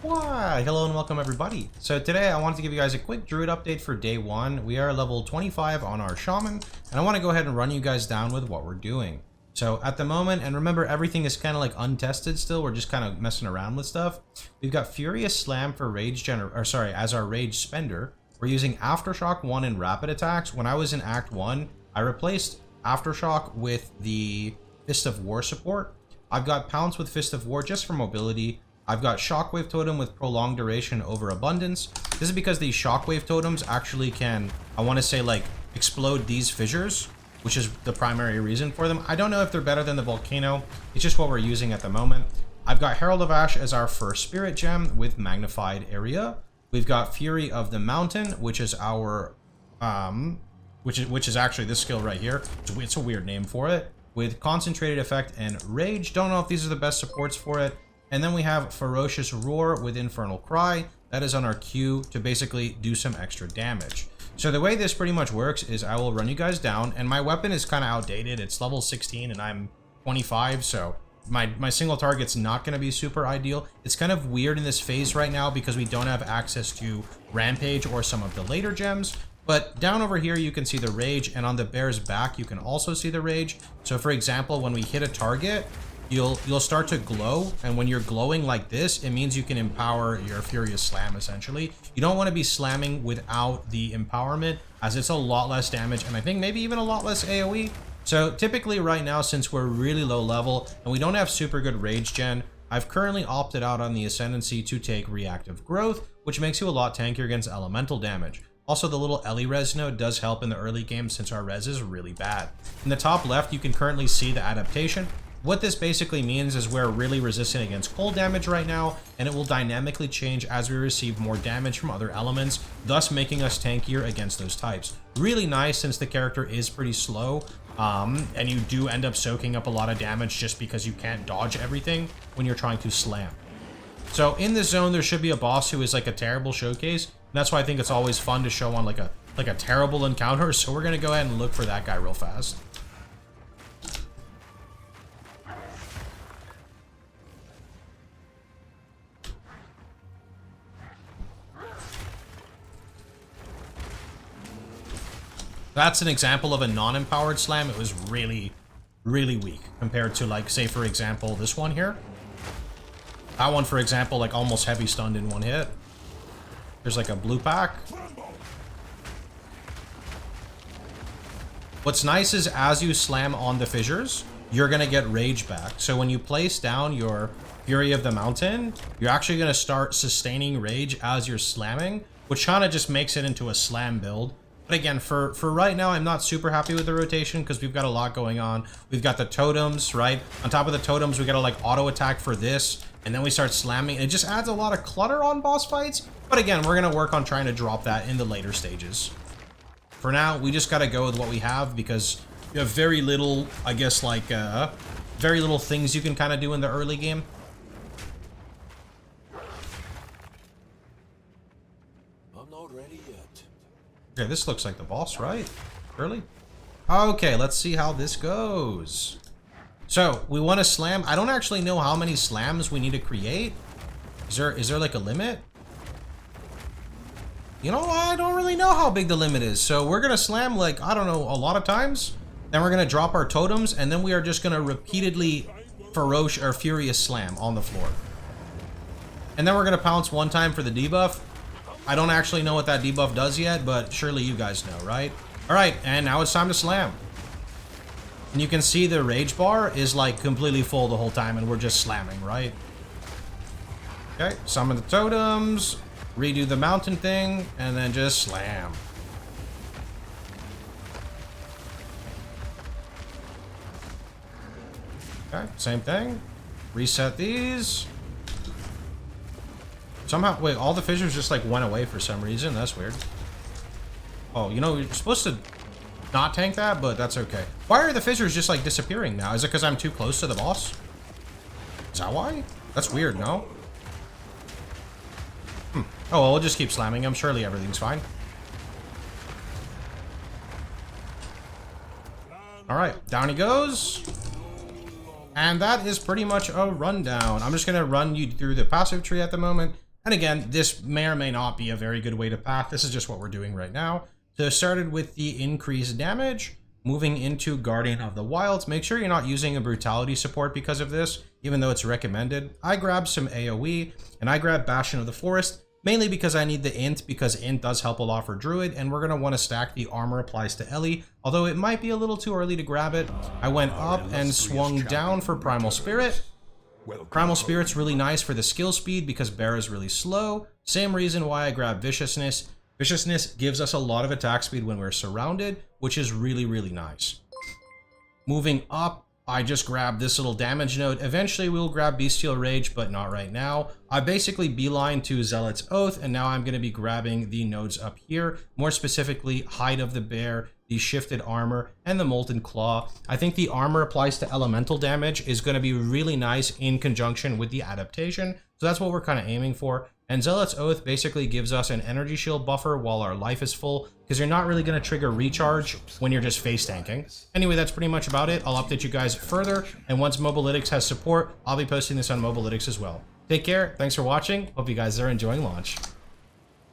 Why, hello and welcome everybody. So today I wanted to give you guys a quick druid update for day 1. We are level 25 on our shaman, and I want to go ahead and run you guys down with what we're doing. So at the moment, and remember everything is kind of like untested still, we're just kind of messing around with stuff. We've got Furious Slam for rage as our rage spender. We're using Aftershock 1 in rapid attacks. When I was in Act 1, I replaced Aftershock with the Fist of War support. I've got Pounce with Fist of War just for mobility. I've got Shockwave Totem with Prolonged Duration over Abundance. This is because these Shockwave Totems actually can, I want to say, like, explode these fissures, which is the primary reason for them. I don't know if they're better than the Volcano. It's just what we're using at the moment. I've got Herald of Ash as our first Spirit Gem with Magnified Area. We've got Fury of the Mountain, which is our, which is actually this skill right here. It's a weird name for it. With Concentrated Effect and Rage. Don't know if these are the best supports for it. And then we have Ferocious Roar with Infernal Cry. That is on our queue to basically do some extra damage. So the way this pretty much works is I will run you guys down, and my weapon is kind of outdated. It's level 16 and I'm 25, so my single target's not going to be super ideal. It's kind of weird in this phase right now because we don't have access to Rampage or some of the later gems. But down over here, you can see the Rage, and on the bear's back, you can also see the Rage. So for example, when we hit a target, you'll start to glow, and when you're glowing like this, it means you can empower your Furious Slam, essentially. You don't want to be slamming without the empowerment, as it's a lot less damage, and I think maybe even a lot less AoE. So typically right now, since we're really low level, and we don't have super good Rage Gen, I've currently opted out on the Ascendancy to take Reactive Growth, which makes you a lot tankier against elemental damage. Also, the little Ellie res node does help in the early game since our res is really bad. In the top left, you can currently see the adaptation. What this basically means is we're really resistant against cold damage right now, and it will dynamically change as we receive more damage from other elements, thus making us tankier against those types. Really nice since the character is pretty slow, and you do end up soaking up a lot of damage just because you can't dodge everything when you're trying to slam. So in this zone, there should be a boss who is like a terrible showcase. And that's why I think it's always fun to show on like a terrible encounter. So we're gonna go ahead and look for that guy real fast. That's an example of a non-empowered slam. It was really, really weak compared to, like, say for example, this one here. That one, for example, like almost heavy stunned in one hit. There's like a blue pack. What's nice is as you slam on the fissures, you're going to get rage back. So when you place down your Fury of the Mountain, you're actually going to start sustaining rage as you're slamming, which kind of just makes it into a slam build. But again, for right now, I'm not super happy with the rotation because we've got a lot going on. We've got the totems, right? On top of the totems, we got to like auto attack for this, and then we start slamming. It just adds a lot of clutter on boss fights. But again, we're going to work on trying to drop that in the later stages. For now, we just got to go with what we have because you have very little, I guess, like, very little things you can kind of do in the early game. I'm not ready yet. Okay, this looks like the boss, right? Early? Okay, let's see how this goes. So, we want to slam. I don't actually know how many slams we need to create. Is there like a limit? You know, I don't really know how big the limit is. So we're going to slam like, I don't know, a lot of times. Then we're going to drop our totems. And then we are just going to repeatedly Furious Slam on the floor. And then we're going to pounce one time for the debuff. I don't actually know what that debuff does yet, but surely you guys know, right? All right, and now it's time to slam. And you can see the rage bar is like completely full the whole time and we're just slamming, right? Okay, summon the totems. Redo the mountain thing, and then just slam. Okay, same thing. Reset these. Somehow, wait, all the fissures just like went away for some reason. That's weird. Oh, you know, you're supposed to not tank that, but that's okay. Why are the fissures just like disappearing now? Is it because I'm too close to the boss? Is that why? That's weird, no? Oh, well, we'll just keep slamming him. Surely everything's fine. All right, down he goes. And that is pretty much a rundown. I'm just going to run you through the passive tree at the moment. And again, this may or may not be a very good way to path. This is just what we're doing right now. So started with the increased damage, moving into Guardian of the Wilds. Make sure you're not using a brutality support because of this, even though it's recommended. I grabbed some AoE, and I grabbed Bastion of the Forest, mainly because I need the int, because int does help a lot for Druid, and we're going to want to stack the armor applies to Ellie, although it might be a little too early to grab it. I went up and swung down for Primal Spirit. Primal Spirit's really nice for the skill speed because Bear is really slow. Same reason why I grabbed Viciousness. Viciousness gives us a lot of attack speed when we're surrounded, which is really, really nice. Moving up, I just grabbed this little damage node. Eventually we'll grab Bestial Rage, but not right now. I basically beeline to Zealot's Oath, and now I'm going to be grabbing the nodes up here, more specifically Hide of the Bear, the Shifted Armor, and the Molten Claw. I think the armor applies to elemental damage is going to be really nice in conjunction with the adaptation, so that's what we're kind of aiming for. And Zealot's Oath basically gives us an energy shield buffer while our life is full, because you're not really going to trigger recharge when you're just face tanking. Anyway, that's pretty much about it. I'll update you guys further, and once Mobalytics has support, I'll be posting this on Mobalytics as well. Take care, thanks for watching, hope you guys are enjoying launch.